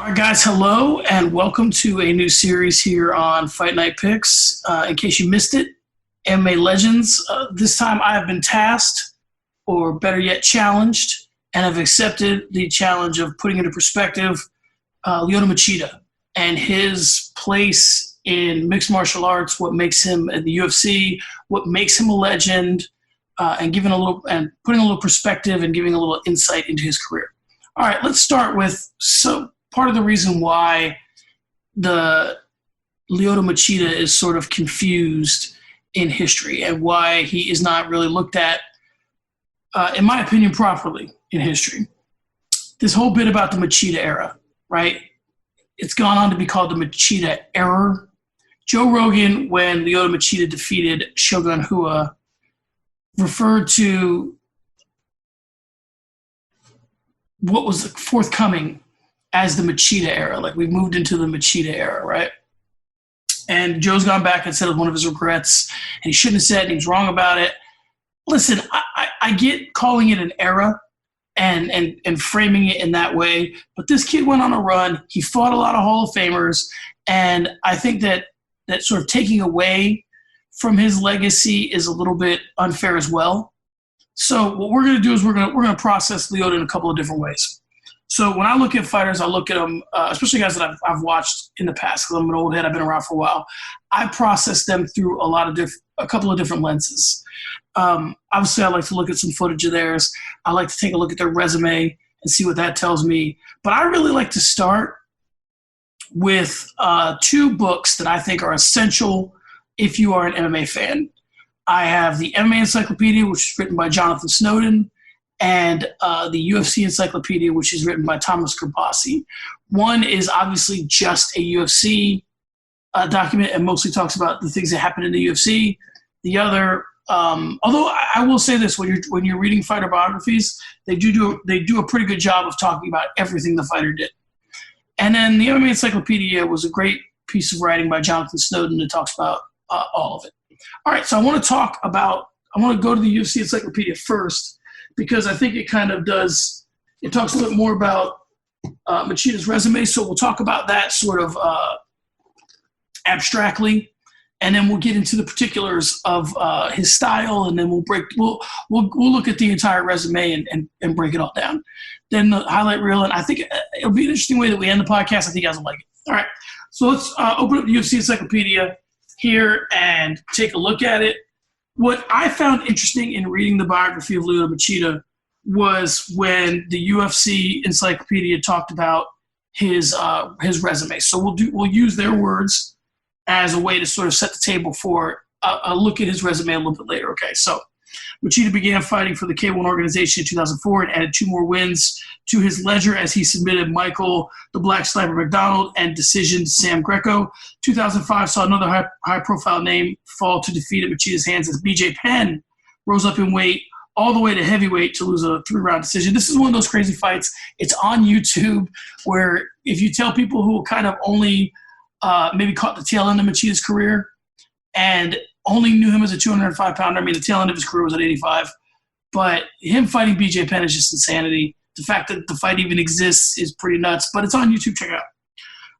All right, guys, hello, and welcome to a new series here on Fight Night Picks. In case you missed it, MMA Legends. This time I have been tasked, or better yet, challenged, and have accepted the challenge of putting into perspective Lyoto Machida and his place in mixed martial arts, what makes him in the UFC, what makes him a legend, and putting a little perspective and giving a little insight into his career. All right, let's start with part of the reason why the Lyoto Machida is sort of confused in history and why he is not really looked at, in my opinion, properly in history. This whole bit about the Machida era, right? It's gone on to be called the Machida error. Joe Rogan, when Lyoto Machida defeated Shogun, referred to what was forthcoming as the Machida era. Like, we've moved into the Machida era, right? And Joe's gone back and said it was one of his regrets, and he shouldn't have said it, and he was wrong about it. Listen, I get calling it an era and framing it in that way, but this kid went on a run. He fought a lot of Hall of Famers, and I think that sort of taking away from his legacy is a little bit unfair as well. So what we're going to do is we're going to process Lyoto in a couple of different ways. So when I look at fighters, I look at them, especially guys that I've watched in the past, because I'm an old head, I've been around for a while. I process them through a couple of different lenses. Obviously, I like to look at some footage of theirs. I like to take a look at their resume and see what that tells me. But I really like to start with two books that I think are essential if you are an MMA fan. I have the MMA Encyclopedia, which is written by Jonathan Snowden, and the UFC Encyclopedia, which is written by Thomas Gerbasi. One is obviously just a UFC document and mostly talks about the things that happen in the UFC. The other, although I will say this, when you're reading fighter biographies, they do a pretty good job of talking about everything the fighter did. And then the MMA Encyclopedia was a great piece of writing by Jonathan Snowden that talks about all of it. All right, so I want to go to the UFC Encyclopedia first, because I think it kind of talks a little bit more about Machida's resume. So we'll talk about that sort of abstractly, and then we'll get into the particulars of his style, and then we'll look at the entire resume and break it all down. Then the highlight reel, and I think it'll be an interesting way that we end the podcast. I think you guys will like it. All right, so let's open up the UFC Encyclopedia here and take a look at it. What I found interesting in reading the biography of Lyoto Machida was when the UFC Encyclopedia talked about his resume. So we'll use their words as a way to sort of set the table for a look at his resume a little bit later. Okay, so Machida began fighting for the K1 organization in 2004 and added 2 more wins to his ledger as he submitted Michael the Black Sniper McDonald and decisioned Sam Greco. 2005 saw another high-profile name fall to defeat at Machida's hands as BJ Penn rose up in weight all the way to heavyweight to lose a 3-round decision. This is one of those crazy fights. It's on YouTube, where if you tell people who kind of only maybe caught the tail end of Machida's career and only knew him as a 205-pounder. I mean, the tail end of his career was at 85. But him fighting BJ Penn is just insanity. The fact that the fight even exists is pretty nuts. But it's on YouTube. Check it out.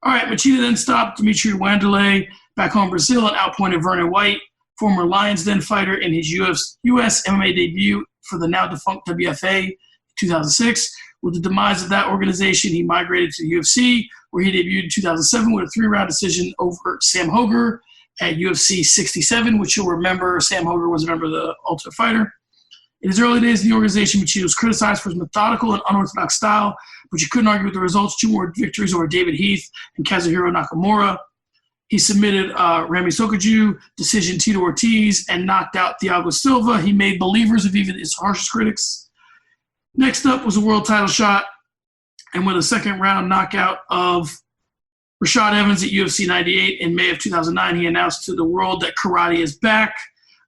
All right, Machida then stopped Dimitri Wanderlei back home in Brazil and outpointed Vernon White, former Lions Den fighter, in his US MMA debut for the now-defunct WFA in 2006. With the demise of that organization, he migrated to the UFC, where he debuted in 2007 with a 3-round decision over Sam Hoger at UFC 67, which you'll remember Sam Hoger was a member of the Ultimate Fighter. In his early days in the organization, Machida was criticized for his methodical and unorthodox style, but you couldn't argue with the results. 2 more victories over David Heath and Kazuhiro Nakamura. He submitted Rami Sokoju, decision Tito Ortiz, and knocked out Thiago Silva. He made believers of even his harshest critics. Next up was a world title shot, and with a 2nd-round knockout of Rashad Evans at UFC 98 in May of 2009, he announced to the world that karate is back.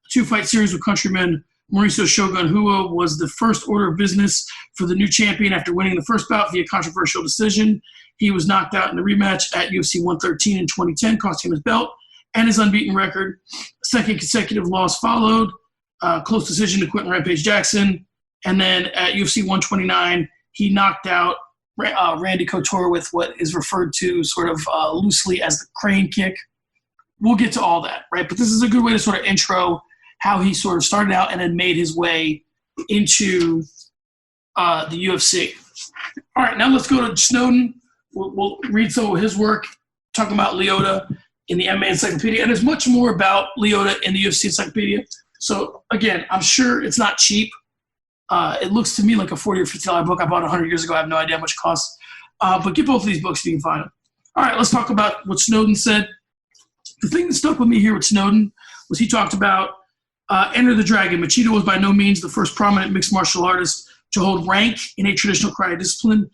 A 2-fight series with countryman Mauricio Shogun Hua was the first order of business for the new champion after winning the first bout via controversial decision. He was knocked out in the rematch at UFC 113 in 2010, costing him his belt and his unbeaten record. A 2nd consecutive loss followed, close decision to Quentin Rampage Jackson. And then at UFC 129, he knocked out Randy Couture with what is referred to sort of loosely as the crane kick. We'll get to all that, right? But this is a good way to sort of intro how he sort of started out and then made his way into the UFC. All right, now let's go to Snowden. We'll read some of his work, talking about Lyoto in the MMA Encyclopedia. And there's much more about Lyoto in the UFC Encyclopedia. So, again, I'm sure it's not cheap. It looks to me like a $40 or $50 book I bought 100 years ago. I have no idea how much it costs. But get both of these books if you can find them. All right, let's talk about what Snowden said. The thing that stuck with me here with Snowden was he talked about Enter the Dragon. Machida was by no means the first prominent mixed martial artist to hold rank in a traditional karate discipline,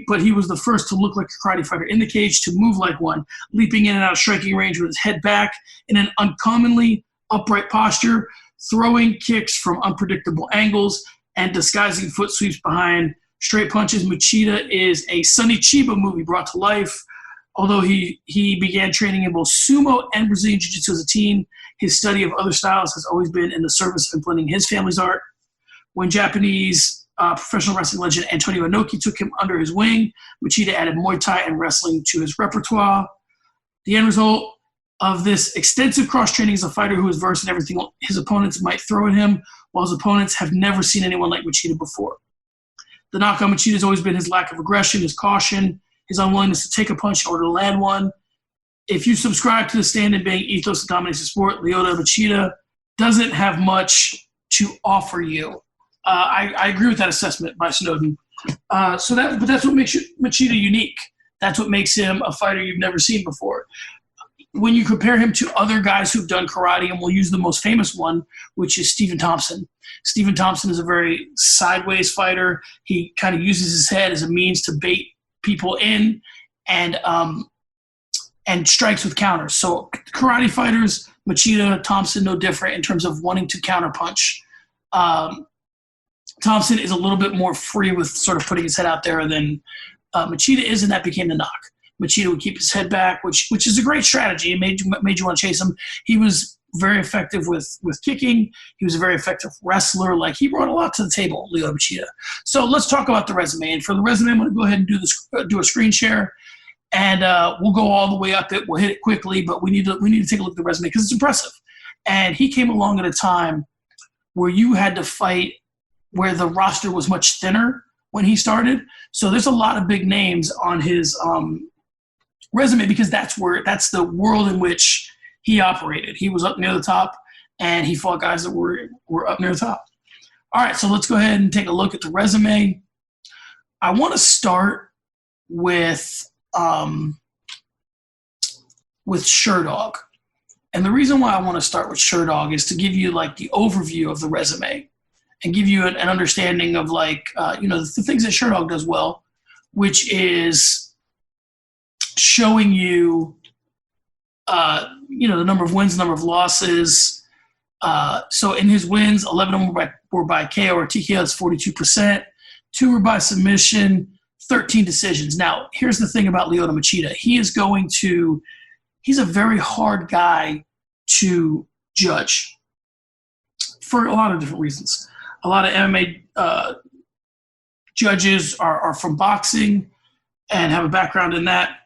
but he was the first to look like a karate fighter in the cage, to move like one, leaping in and out of striking range with his head back in an uncommonly upright posture, throwing kicks from unpredictable angles, and disguising foot sweeps behind straight punches. Machida is a Sonny Chiba movie brought to life. Although he began training in both sumo and Brazilian jiu-jitsu as a teen, his study of other styles has always been in the service of implementing his family's art. When Japanese professional wrestling legend Antonio Inoki took him under his wing, Machida added Muay Thai and wrestling to his repertoire. The end result of this extensive cross-training is a fighter who is versed in everything his opponents might throw at him, while his opponents have never seen anyone like Machida before. The knock on Machida has always been his lack of aggression, his caution, his unwillingness to take a punch in order to land one. If you subscribe to the stand-and-bang ethos that dominates the sport, Lyoto Machida doesn't have much to offer you. I agree with that assessment by Snowden. But that's what makes Machida unique. That's what makes him a fighter you've never seen before. When you compare him to other guys who've done karate, and we'll use the most famous one, which is Stephen Thompson. Stephen Thompson is a very sideways fighter. He kind of uses his head as a means to bait people in and strikes with counters. So karate fighters, Machida, Thompson, no different in terms of wanting to counterpunch. Thompson is a little bit more free with sort of putting his head out there than Machida is, and that became the knock. Machida would keep his head back, which is a great strategy. It made you want to chase him. He was very effective with kicking. He was a very effective wrestler. Like, he brought a lot to the table, Lyoto Machida. So let's talk about the resume. And for the resume, I'm going to go ahead and do a screen share, and we'll go all the way up it. We'll hit it quickly, but we need to take a look at the resume because it's impressive. And he came along at a time where you had to fight where the roster was much thinner when he started. So there's a lot of big names on his resume because that's the world in which he operated. He was up near the top, and he fought guys that were up near the top. All right, so let's go ahead and take a look at the resume. I want to start with Sherdog. And the reason why I want to start with Sherdog is to give you like the overview of the resume and give you an understanding of the things that Sherdog does well, which is showing you the number of wins, the number of losses. So in his wins, 11 of them were by KO or TKO, that's 42%. 2 were by submission, 13 decisions. Now, here's the thing about Lyoto Machida. He's a very hard guy to judge for a lot of different reasons. A lot of MMA judges are from boxing and have a background in that.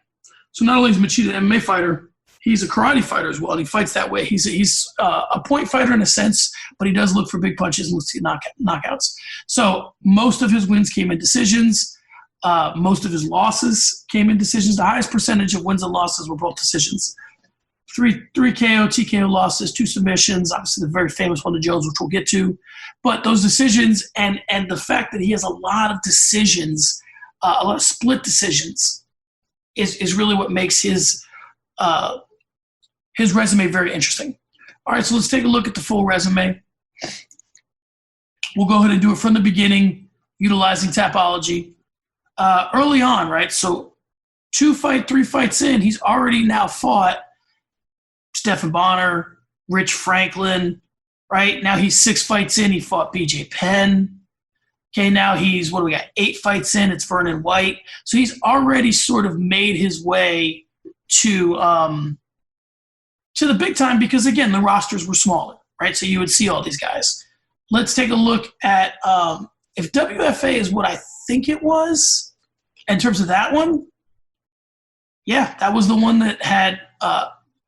So not only is Machida an MMA fighter, he's a karate fighter as well, and he fights that way. He's a point fighter in a sense, but he does look for big punches and looks to knockouts. So most of his wins came in decisions. Most of his losses came in decisions. The highest percentage of wins and losses were both decisions. 3 KO, TKO losses, 2 submissions, obviously the very famous one to Jones, which we'll get to. But those decisions and the fact that he has a lot of decisions, a lot of split decisions, is really what makes his resume very interesting. All right, so let's take a look at the full resume. We'll go ahead and do it from the beginning, utilizing Tapology. Early on, right? So 3 fights in, he's already now fought Stephan Bonner, Rich Franklin, right? Now he's 6 fights in, he fought BJ Penn. Okay, now he's, 8 fights in, it's Vernon White. So he's already sort of made his way to the big time because, again, the rosters were smaller, right? So you would see all these guys. Let's take a look at if WFA is what I think it was, In terms of that one, yeah, that was the one that had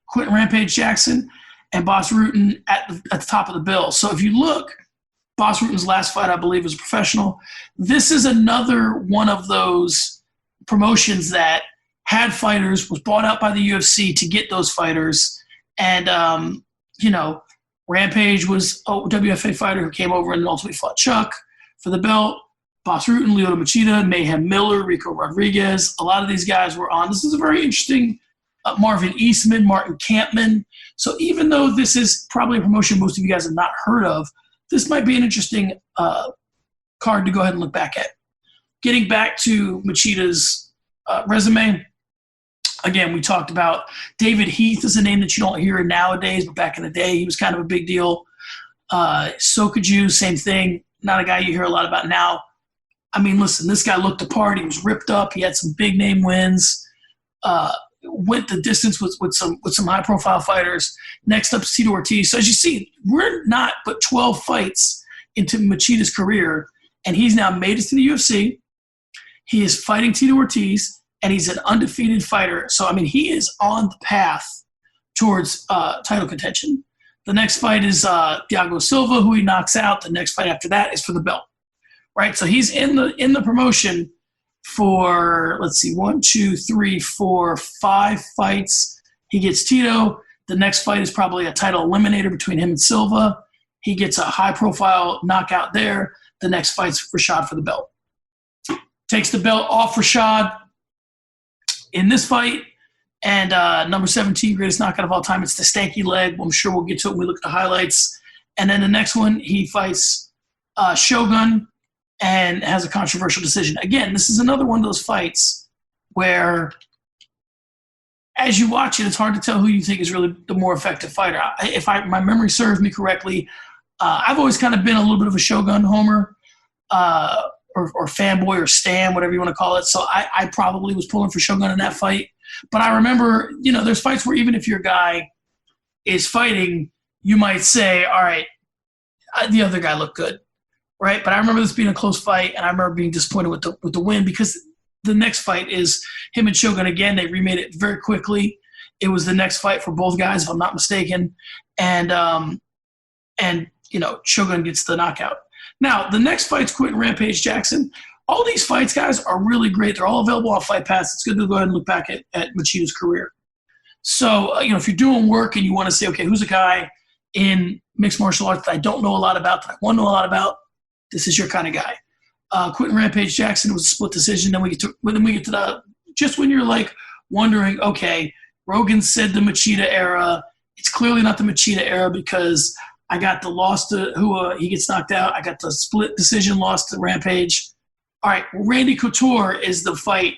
Quentin Rampage Jackson and Boss Rutan at the top of the bill. So if you look, Boss Rutan's last fight, I believe, was professional. This is another one of those promotions that had fighters, was bought out by the UFC to get those fighters. And, Rampage was a WFA fighter who came over and ultimately fought Chuck for the belt. Boss Rutan, Lyoto Machida, Mayhem Miller, Rico Rodriguez. A lot of these guys were on. This is a very interesting Marvin Eastman, Martin Kampman. So even though this is probably a promotion most of you guys have not heard of, this might be an interesting card to go ahead and look back at. Getting back to Machida's resume, again, we talked about David Heath is a name that you don't hear nowadays, but back in the day, he was kind of a big deal. Sokaju, same thing. Not a guy you hear a lot about now. I mean, listen, this guy looked the part. He was ripped up. He had some big name wins. Went the distance with some high profile fighters. Next up, Tito Ortiz. So as you see, we're not but 12 fights into Machida's career, and he's now made it to the UFC. He is fighting Tito Ortiz, and he's an undefeated fighter. So I mean, he is on the path towards title contention. The next fight is Thiago Silva, who he knocks out. The next fight after that is for the belt, right? So he's in the promotion for, let's see, 1, 2, 3, 4, 5 fights. He gets Tito. The next fight is probably a title eliminator between him and Silva. He gets a high-profile knockout there. The next fight's Rashad for the belt. Takes the belt off Rashad in this fight. And number 17, greatest knockout of all time, it's the stanky leg. I'm sure we'll get to it when we look at the highlights. And then the next one, he fights Shogun and has a controversial decision. Again, this is another one of those fights where as you watch it, it's hard to tell who you think is really the more effective fighter. If my memory serves me correctly, I've always kind of been a little bit of a Shogun homer or fanboy or stan, whatever you want to call it. So I probably was pulling for Shogun in that fight. But I remember, there's fights where even if your guy is fighting, you might say, all right, the other guy looked good, right? But I remember this being a close fight, and I remember being disappointed with the win because the next fight is him and Shogun again. They remade it very quickly. It was the next fight for both guys, if I'm not mistaken. And Shogun gets the knockout. Now, the next fight's Quentin Rampage Jackson. All these fights, guys, are really great. They're all available on Fight Pass. It's good to go ahead and look back at Machida's career. So, if you're doing work and you want to say, okay, who's a guy in mixed martial arts that I don't know a lot about, that I want to know a lot about, this is your kind of guy. Quentin Rampage Jackson was a split decision. Then we get to the just when you're like wondering, okay, Rogan said the Machida era. It's clearly not the Machida era because I got the loss to who he gets knocked out. I got the split decision loss to Rampage. All right, Randy Couture is the fight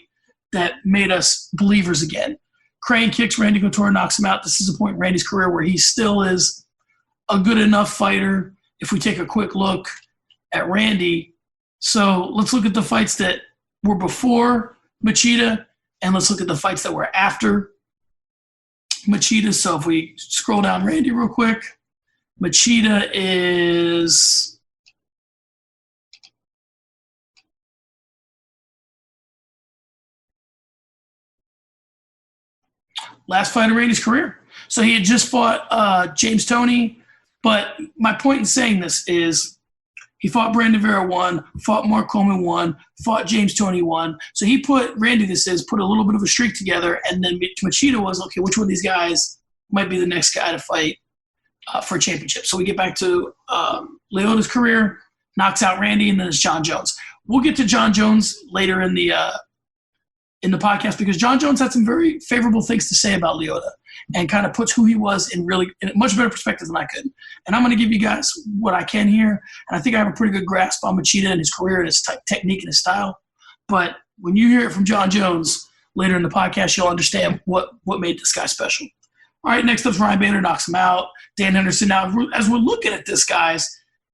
that made us believers again. Crane kicks Randy Couture, knocks him out. This is a point in Randy's career where he still is a good enough fighter if we take a quick look at Randy. So let's look at the fights that were before Machida, and let's look at the fights that were after Machida. So if we scroll down Randy real quick, Machida is... last fight of Randy's career. So he had just fought James Toney, but my point in saying this is he fought Brandon Vera 1, fought Mark Coleman 1, fought James Toney 1. So he put a little bit of a streak together, and then Machida was, okay, which one of these guys might be the next guy to fight for a championship? So we get back to Lyoto's career, knocks out Randy, and then it's John Jones. We'll get to John Jones later in the podcast because John Jones had some very favorable things to say about Lyoto and kind of puts who he was in a much better perspective than I could. And I'm going to give you guys what I can here. And I think I have a pretty good grasp on Machida and his career and his technique and his style. But when you hear it from John Jones later in the podcast, you'll understand what made this guy special. All right, next up, Ryan Bader knocks him out. Dan Henderson. Now, as we're looking at this, guys,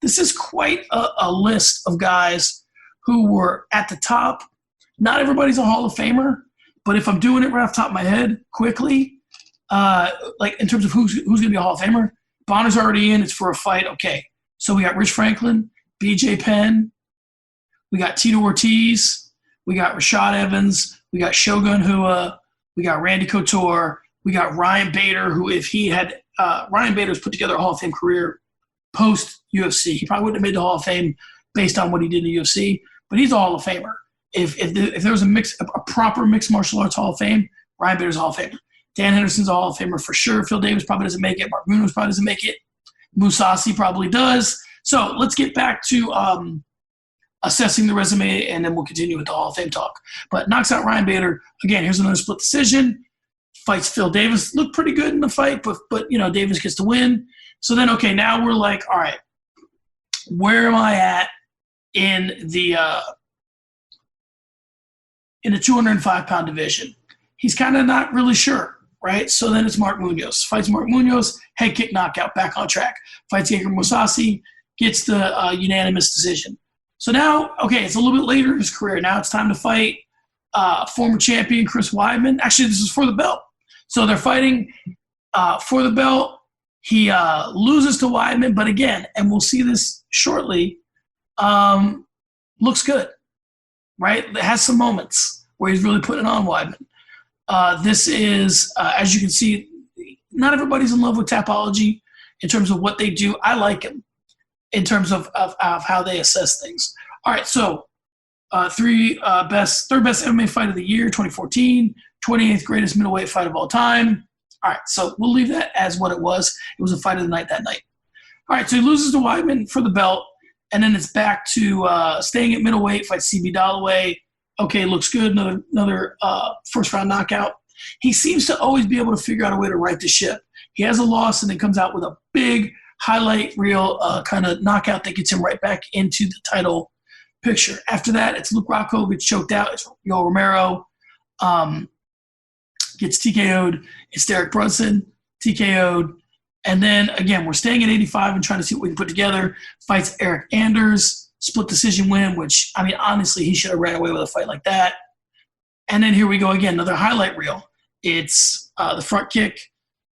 this is quite a list of guys who were at the top. Not everybody's a Hall of Famer, but if I'm doing it right off the top of my head quickly, like in terms of who's going to be a Hall of Famer, Bonner's already in. It's for a fight. Okay. So we got Rich Franklin, BJ Penn. We got Tito Ortiz. We got Rashad Evans. We got Shogun Hua. We got Randy Couture. We got Ryan Bader, who if he had Ryan Bader's put together a Hall of Fame career post UFC. He probably wouldn't have made the Hall of Fame based on what he did in the UFC, but he's a Hall of Famer. If there was a proper mixed martial arts Hall of Fame, Ryan Bader's a Hall of Famer. Dan Henderson's a Hall of Famer for sure. Phil Davis probably doesn't make it. Mark Munoz probably doesn't make it. Mousasi probably does. So let's get back to assessing the resume, and then we'll continue with the Hall of Fame talk. But knocks out Ryan Bader. Again, here's another split decision. Fights Phil Davis. Looked pretty good in the fight, but Davis gets to win. So then, okay, now we're like, all right, where am I at in the 205-pound division? He's kind of not really sure, right? So then it's Mark Munoz. Fights Mark Munoz, head kick knockout, back on track. Fights Gegard Mousasi, gets the unanimous decision. So now, okay, it's a little bit later in his career. Now it's time to fight former champion Chris Weidman. Actually, this is for the belt. So they're fighting for the belt. He loses to Weidman, but again, and we'll see this shortly, looks good, right? It has some moments where he's really putting on Weidman. This is, as you can see, not everybody's in love with Tapology in terms of what they do. I like him in terms of how they assess things. All right, so third best MMA fight of the year, 2014, 28th greatest middleweight fight of all time. All right, so we'll leave that as what it was. It was a fight of the night that night. All right, so he loses to Weidman for the belt, and then it's back to staying at middleweight, fights CB Dalloway. Okay, looks good, another first-round knockout. He seems to always be able to figure out a way to right the ship. He has a loss and then comes out with a big highlight reel kind of knockout that gets him right back into the title picture. After that, it's Luke Rockhold gets choked out. It's Yoel Romero gets TKO'd. It's Derek Brunson, TKO'd. And then, again, we're staying at 85 and trying to see what we can put together. Fights Eric Anders, split decision win, which, I mean, honestly, he should have ran away with a fight like that. And then here we go again, another highlight reel. It's the front kick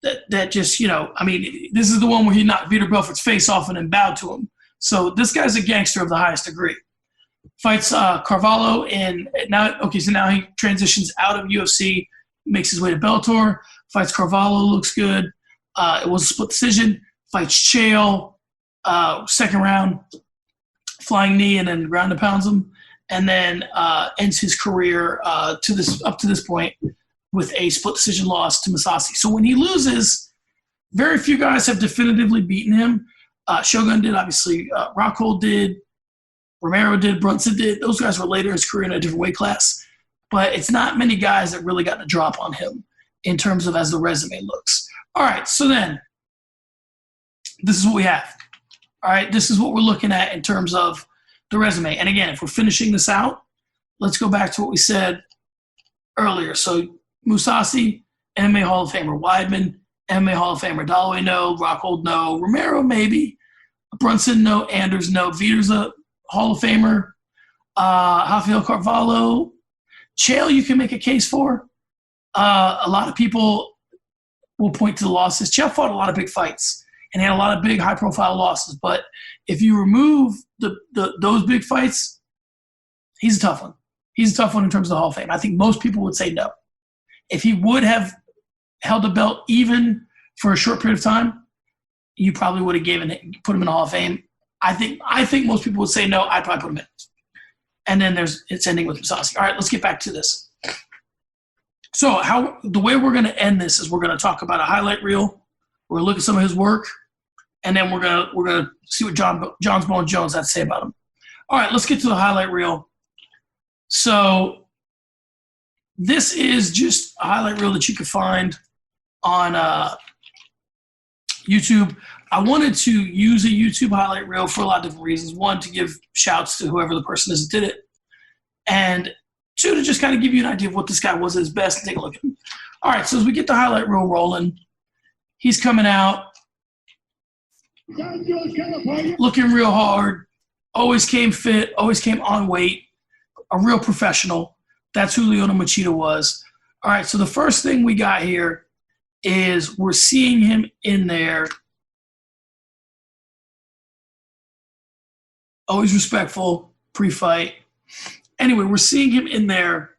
that just, I mean, this is the one where he knocked Vitor Belfort's face off and then bowed to him. So this guy's a gangster of the highest degree. Fights Carvalho, and now he transitions out of UFC, makes his way to Bellator. Fights Carvalho, looks good. It was a split decision. Fights Chael, second round, flying knee, and then ground and pounds him, and then ends his career up to this point with a split decision loss to Mousasi. So when he loses, very few guys have definitively beaten him. Shogun did, obviously. Rockhold did. Romero did. Brunson did. Those guys were later in his career in a different weight class. But it's not many guys that really got the drop on him in terms of as the resume looks. All right, so then this is what we have. All right, this is what we're looking at in terms of the resume. And again, if we're finishing this out, let's go back to what we said earlier. So Mousasi, MMA Hall of Famer. Weidman, MMA Hall of Famer. Dalloway, no. Rockhold, no. Romero, maybe. Brunson, no. Anders, no. Vitor's a Hall of Famer. Rafael Carvalho. Chael, you can make a case for. A lot of people will point to the losses. Chael fought a lot of big fights and had a lot of big, high-profile losses. But if you remove those big fights, he's a tough one. He's a tough one in terms of the Hall of Fame. I think most people would say no. If he would have held a belt even for a short period of time, you probably would have put him in the Hall of Fame. I think most people would say no. I'd probably put him in. And then it's ending with Mousasi. All right, let's get back to this. So the way we're going to end this is we're going to talk about a highlight reel. We're going to look at some of his work, and then we're going to see what Johns Bone Jones had to say about him. All right, let's get to the highlight reel. So this is just a highlight reel that you can find on YouTube. I wanted to use a YouTube highlight reel for a lot of different reasons. One, to give shouts to whoever the person is that did it. And two, to just kind of give you an idea of what this guy was at his best and take a look at him. All right, so as we get the highlight reel rolling, he's coming out looking real hard, always came fit, always came on weight, a real professional. That's who Lyoto Machida was. All right, so the first thing we got here is we're seeing him in there. Always respectful, pre-fight. anyway, we're seeing him in there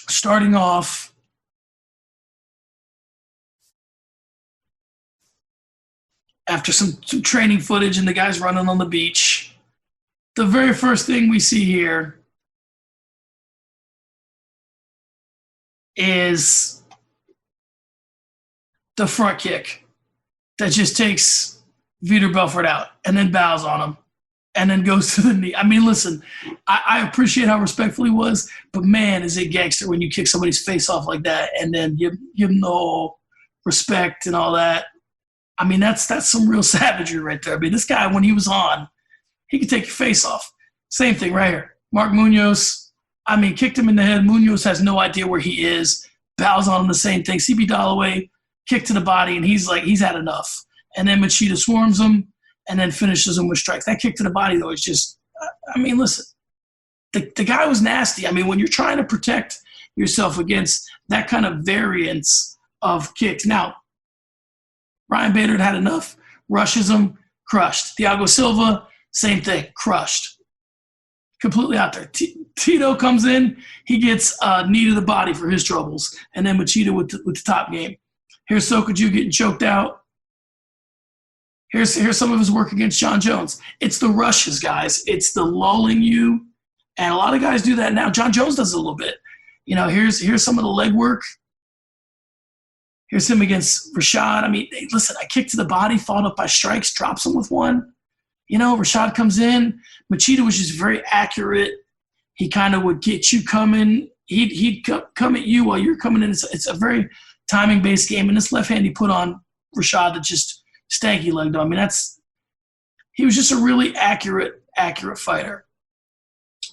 starting off. After some training footage and the guy's running on the beach. The very first thing we see here is the front kick that just takes Vitor Belfort out and then bows on him and then goes to the knee. I mean, listen, I appreciate how respectful he was, but man, is it gangster when you kick somebody's face off like that and then give him no respect and all that. I mean, that's some real savagery right there. I mean, this guy, when he was on, he could take your face off. Same thing right here. Mark Munoz, I mean, kicked him in the head. Munoz has no idea where he is. Bows on him, the same thing. CB Dollaway, kick to the body, and he's like, he's had enough. And then Machida swarms him and then finishes him with strikes. That kick to the body, though, is just, I mean, listen, the guy was nasty. I mean, when you're trying to protect yourself against that kind of variance of kicks. Now, Ryan Bader had enough, rushes him, crushed. Thiago Silva, same thing, crushed. Completely out there. Tito comes in, he gets knee to the body for his troubles, and then Machida with the top game. Here's Sokaju getting choked out. Here's some of his work against John Jones. It's the rushes, guys. It's the lulling you, and a lot of guys do that now. John Jones does it a little bit. You know, here's some of the leg work. Here's him against Rashad. I mean, hey, listen, I kick to the body, followed up by strikes, drops him with one. You know, Rashad comes in. Machida was just very accurate. He kind of would get you coming. He'd come at you while you're coming in. It's a very timing-based game. And this left hand he put on Rashad that just stanky legged him. I mean, he was just a really accurate fighter.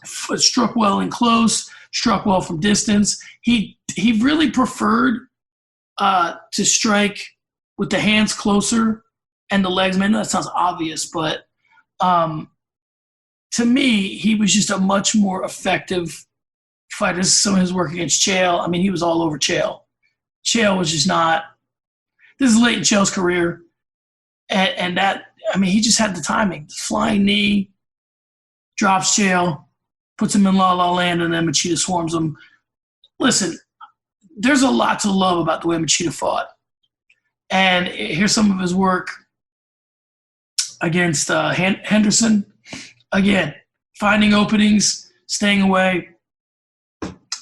Struck well in close, struck well from distance. He really preferred to strike with the hands closer and the legs. Man, I know that sounds obvious, but to me, he was just a much more effective fighter. This is some of his work against Chael. I mean, he was all over Chael. Chael was just not – this is late in Chael's career. And that – I mean, he just had the timing. Flying knee, drops Chael, puts him in La Land, and then Machida swarms him. Listen, there's a lot to love about the way Machida fought. And here's some of his work against Henderson. Again, finding openings, staying away.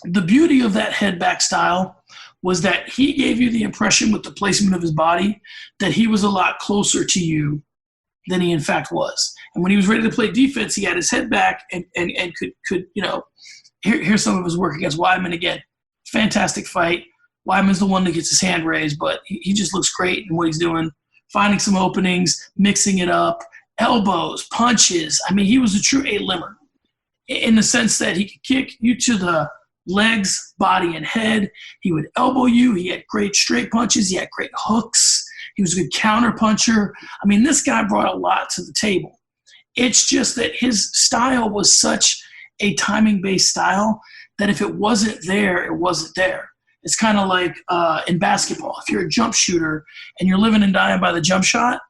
The beauty of that head back style was that he gave you the impression with the placement of his body that he was a lot closer to you than he in fact was. And when he was ready to play defense, he had his head back and could you know, here's some of his work against Weidman again. Fantastic fight. Weidman's the one that gets his hand raised, but he just looks great in what he's doing. Finding some openings, mixing it up, elbows, punches. I mean, he was a true A-limmer in the sense that he could kick you to the legs, body, and head. He would elbow you. He had great straight punches. He had great hooks. He was a good counter puncher. I mean, this guy brought a lot to the table. It's just that his style was such a timing-based style that if it wasn't there, it wasn't there. It's kind of like in basketball. If you're a jump shooter and you're living and dying by the jump shot,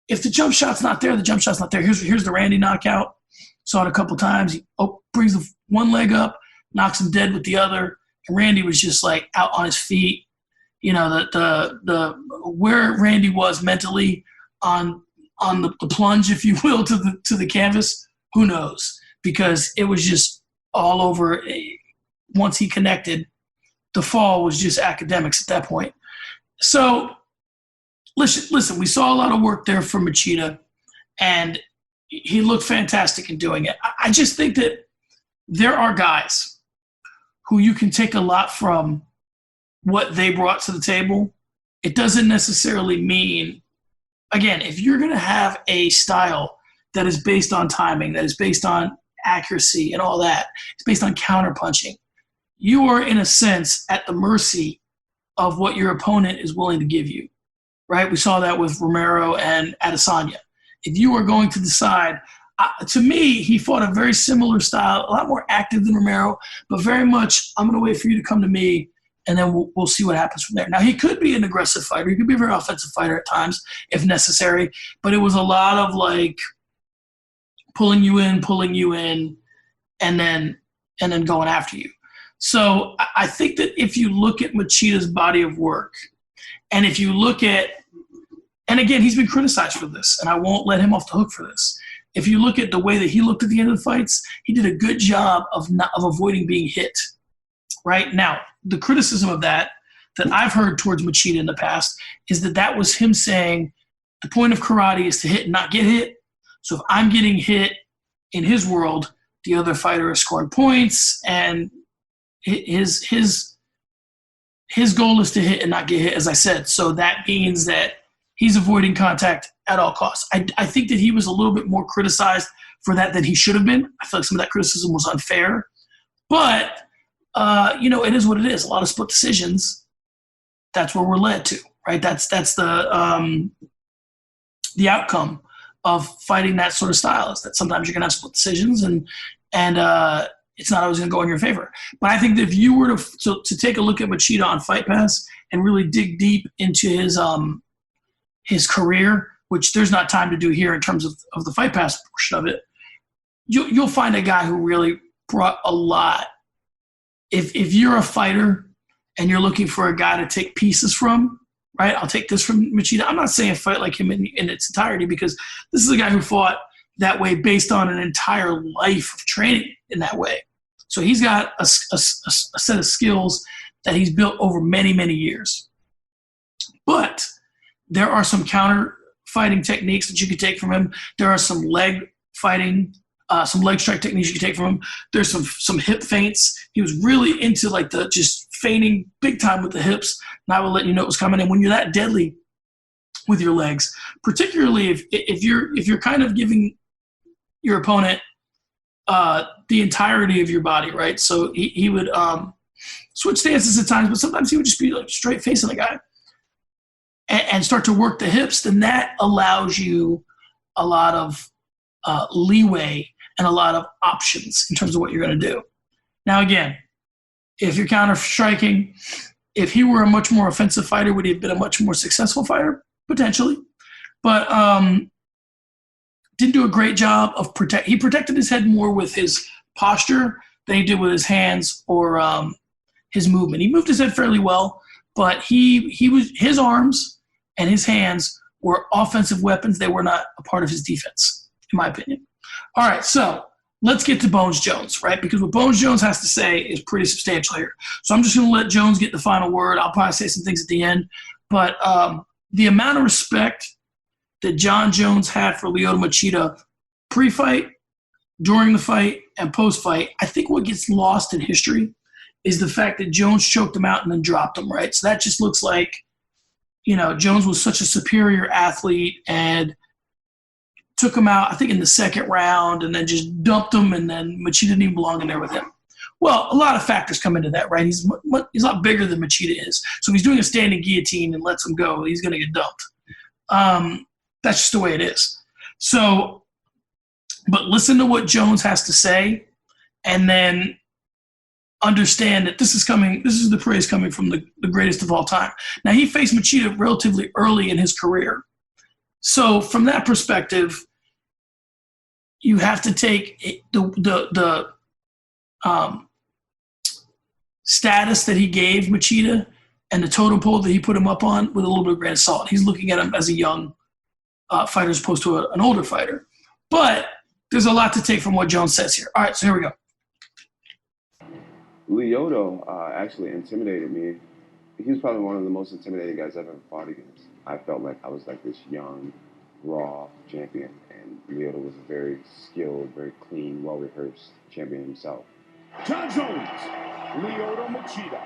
if the jump shot's not there, the jump shot's not there. Here's the Randy knockout. Saw it a couple times. He brings the one leg up, knocks him dead with the other. And Randy was just like out on his feet. You know, the where Randy was mentally on the plunge, if you will, to the canvas, who knows? Because it was just all over. Once he connected, the fall was just academics at that point. So listen, we saw a lot of work there from Machida, and he looked fantastic in doing it. I just think that there are guys who you can take a lot from what they brought to the table. It doesn't necessarily mean, again, if you're going to have a style that is based on timing, that is based on accuracy and all that, it's based on counterpunching, you are, in a sense, at the mercy of what your opponent is willing to give you, right? We saw that with Romero and Adesanya. If you are going to decide, to me, he fought a very similar style, a lot more active than Romero, but very much, I'm going to wait for you to come to me, and then we'll see what happens from there. Now, he could be an aggressive fighter. He could be a very offensive fighter at times, if necessary, but it was a lot of, like, pulling you in, and then going after you. So I think that if you look at Machida's body of work, and if you look at, and again, he's been criticized for this, and I won't let him off the hook for this. If you look at the way that he looked at the end of the fights, he did a good job of avoiding being hit. Right now, the criticism of that I've heard towards Machida in the past is that was him saying the point of karate is to hit and not get hit. So if I'm getting hit in his world, the other fighter is scoring points, and his goal is to hit and not get hit, as I said. So that means that he's avoiding contact at all costs. I think that he was a little bit more criticized for that than he should have been. I feel like some of that criticism was unfair. But, it is what it is. A lot of split decisions, that's where we're led to, right? That's the outcome of fighting that sort of style, is that sometimes you're going to have split decisions, and it's not always going to go in your favor. But I think that if you were to take a look at Machida on Fight Pass and really dig deep into his career, which there's not time to do here in terms of the Fight Pass portion of it, you'll find a guy who really brought a lot. If you're a fighter and you're looking for a guy to take pieces from, right? I'll take this from Machida. I'm not saying fight like him in its entirety, because this is a guy who fought that way based on an entire life of training in that way. So he's got a set of skills that he's built over many, many years. But there are some counter fighting techniques that you can take from him. There are some leg fighting, some leg strike techniques you can take from him. There's some hip feints. He was really into like the just feigning big time with the hips, and I will let you know it was coming. And when you're that deadly with your legs, particularly if you're kind of giving your opponent the entirety of your body, right? So he would switch stances at times, but sometimes he would just be like straight facing the guy and start to work the hips. Then that allows you a lot of leeway and a lot of options in terms of what you're going to do. Now, again, if you're counter striking, if he were a much more offensive fighter, would he have been a much more successful fighter? Potentially. But didn't do a great job of he protected his head more with his posture than he did with his hands or his movement. He moved his head fairly well, but his arms and his hands were offensive weapons. They were not a part of his defense, in my opinion. All right, so let's get to Bones Jones, right? Because what Bones Jones has to say is pretty substantial here. So I'm just going to let Jones get the final word. I'll probably say some things at the end. But the amount of respect that John Jones had for Lyoto Machida pre-fight, during the fight, and post-fight, I think what gets lost in history is the fact that Jones choked him out and then dropped him, right? So that just looks like, Jones was such a superior athlete and took him out, I think, in the second round, and then just dumped him, and then Machida didn't even belong in there with him. Well, a lot of factors come into that, right? He's a lot bigger than Machida is. So if he's doing a standing guillotine and lets him go, he's going to get dumped. That's just the way it is. So, but listen to what Jones has to say, and then understand that this is the praise coming from the greatest of all time. Now, he faced Machida relatively early in his career. So from that perspective, you have to take the status that he gave Machida and the totem pole that he put him up on with a little bit of grain of salt. He's looking at him as a young fighter as opposed to an older fighter. But there's a lot to take from what Jones says here. All right, so here we go. Lyoto actually intimidated me. He was probably one of the most intimidating guys I've ever fought against. I felt like I was like this young, raw champion, and Lyoto was a very skilled, very clean, well-rehearsed champion himself. John Jones, Lyoto Machida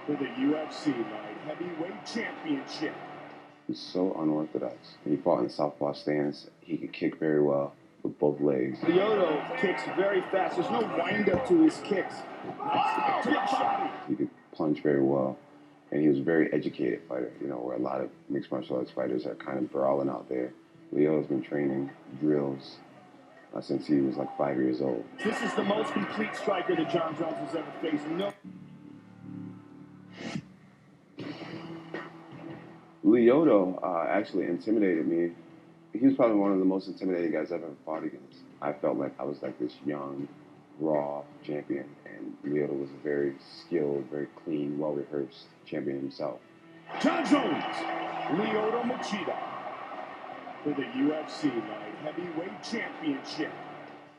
for the UFC Light Heavyweight Championship. He's so unorthodox. When he fought in southpaw stance, he could kick very well with both legs. Lyoto kicks very fast. There's no wind-up to his kicks. He could punch very well, and he was a very educated fighter, where a lot of mixed martial arts fighters are kind of brawling out there. Lyoto's been training drills since he was like 5 years old. This is the most complete striker that John Jones has ever faced. No. Lyoto actually intimidated me. He was probably one of the most intimidating guys I've ever fought against. I felt like I was like this young, raw champion, and Lyoto was a very skilled, very clean, well-rehearsed champion himself. John Jones, Lyoto Machida for the UFC Light Heavyweight Championship.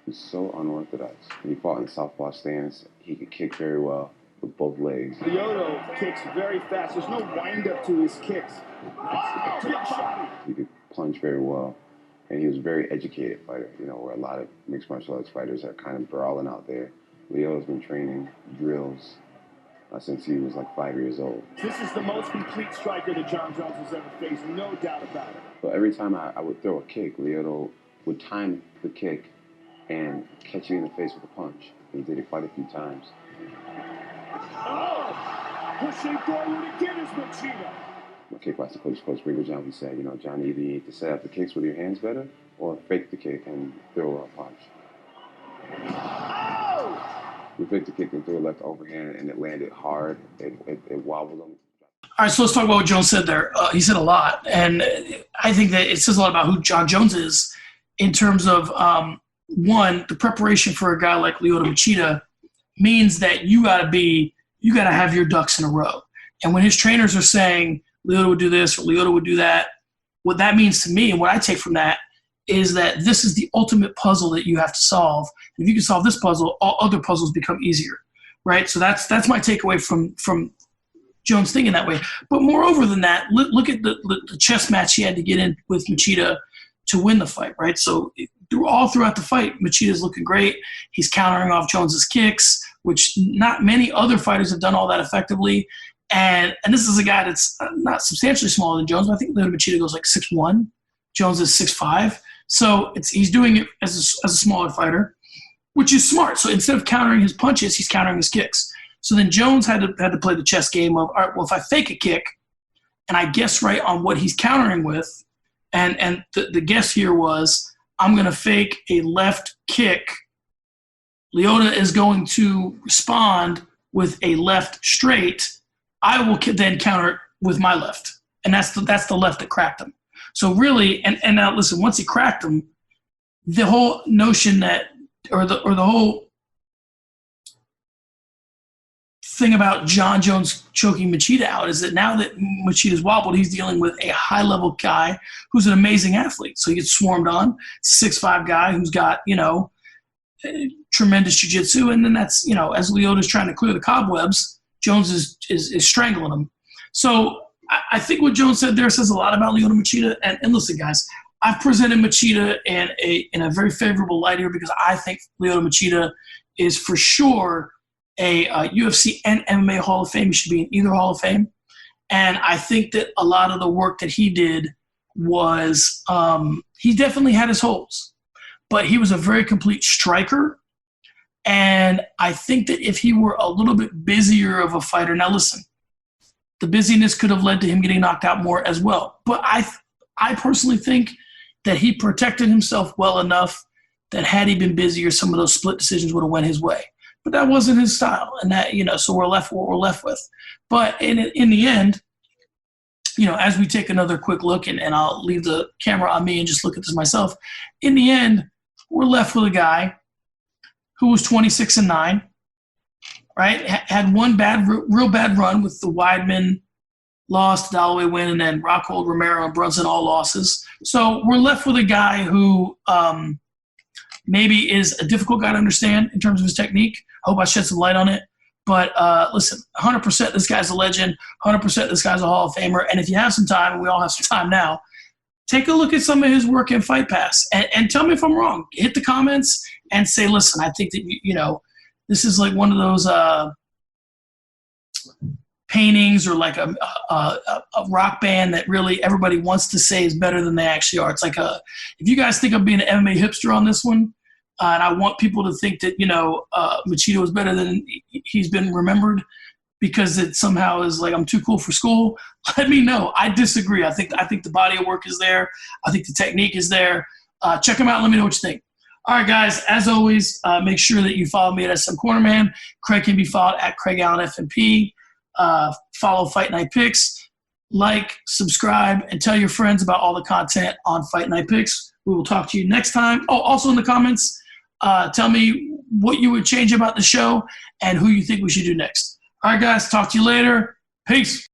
He's so unorthodox. When he fought in the southpaw stance, he could kick very well with both legs. Lyoto kicks very fast. There's no wind-up to his kicks. Nice big shot. He could plunge very well. And he was a very educated fighter, you know, where a lot of mixed martial arts fighters are kind of brawling out there. Lyoto's been training drills since he was like 5 years old. This is the most complete striker that John Jones has ever faced, no doubt about it. So every time I would throw a kick, Lyoto would time the kick and catch me in the face with a punch. He did it quite a few times. Oh! Pushing forward again is Machida. My kickboxing coach, Coach Johnson, he said, you know, Johnny, either you need to set up the kicks with your hands better or fake the kick and throw a punch. Oh! We faked the kick and threw a left overhand, and it landed hard. It wobbled him. All right, so let's talk about what Jones said there. He said a lot, and I think that it says a lot about who John Jones is in terms of, one, the preparation for a guy like Lyoto Machida means that you got to have your ducks in a row. And when his trainers are saying Lyoto would do this or Lyoto would do that, what that means to me and what I take from that is that this is the ultimate puzzle that you have to solve. If you can solve this puzzle, all other puzzles become easier, right? So that's my takeaway from Jones thinking that way. But moreover than that, look at the chess match he had to get in with Machida to win the fight, right? So all throughout the fight, Machida's looking great. He's countering off Jones's kicks, which not many other fighters have done all that effectively. And this is a guy that's not substantially smaller than Jones, but I think Lyoto Machida goes like 6'1". Jones is 6'5". So he's doing it as a smaller fighter, which is smart. So instead of countering his punches, he's countering his kicks. So then Jones had to play the chess game of, all right, well, if I fake a kick and I guess right on what he's countering with, and the guess here was, I'm going to fake a left kick. Lyoto is going to respond with a left straight. I will then counter it with my left. And that's the left that cracked him. So really, and now listen, once he cracked him, the whole notion that, or the whole thing about John Jones choking Machida out is that now that Machida's wobbled, he's dealing with a high-level guy who's an amazing athlete. So he gets swarmed on. It's a 6'5" guy who's got, tremendous jiu-jitsu. And then that's, as Lyoto's trying to clear the cobwebs, Jones is strangling him. So I think what Jones said there says a lot about Lyoto Machida. And listen, guys, I've presented Machida in a very favorable light here because I think Lyoto Machida is for sure a UFC and MMA Hall of Fame. He should be in either Hall of Fame. And I think that a lot of the work that he did was he definitely had his holes, but he was a very complete striker. And I think that if he were a little bit busier of a fighter, now listen, the busyness could have led to him getting knocked out more as well. But I personally think that he protected himself well enough that had he been busier, some of those split decisions would have went his way. But that wasn't his style, and that so we're left with what we're left with. But in the end, as we take another quick look, and I'll leave the camera on me and just look at this myself. In the end, we're left with a guy who was 26-9, right? Had one real bad run with the Weidman loss, the Dalloway win, and then Rockhold, Romero, and Brunson all losses. So we're left with a guy who maybe is a difficult guy to understand in terms of his technique. I hope I shed some light on it. But listen, 100% this guy's a legend. 100% this guy's a Hall of Famer. And if you have some time, and we all have some time now, take a look at some of his work in Fight Pass and tell me if I'm wrong. Hit the comments and say, listen, I think that, this is like one of those paintings or like a rock band that really everybody wants to say is better than they actually are. It's like if you guys think I'm being an MMA hipster on this one, and I want people to think that, Machida was better than he's been remembered because it somehow is like I'm too cool for school, let me know. I disagree. I think the body of work is there. I think the technique is there. Check him out. Let me know what you think. All right, guys, as always, make sure that you follow me at SM Cornerman. Craig can be followed at Craig Allen FNP. Follow Fight Night Picks. Like, subscribe, and tell your friends about all the content on Fight Night Picks. We will talk to you next time. Oh, also in the comments, tell me what you would change about the show, and who you think we should do next. All right, guys, talk to you later. Peace.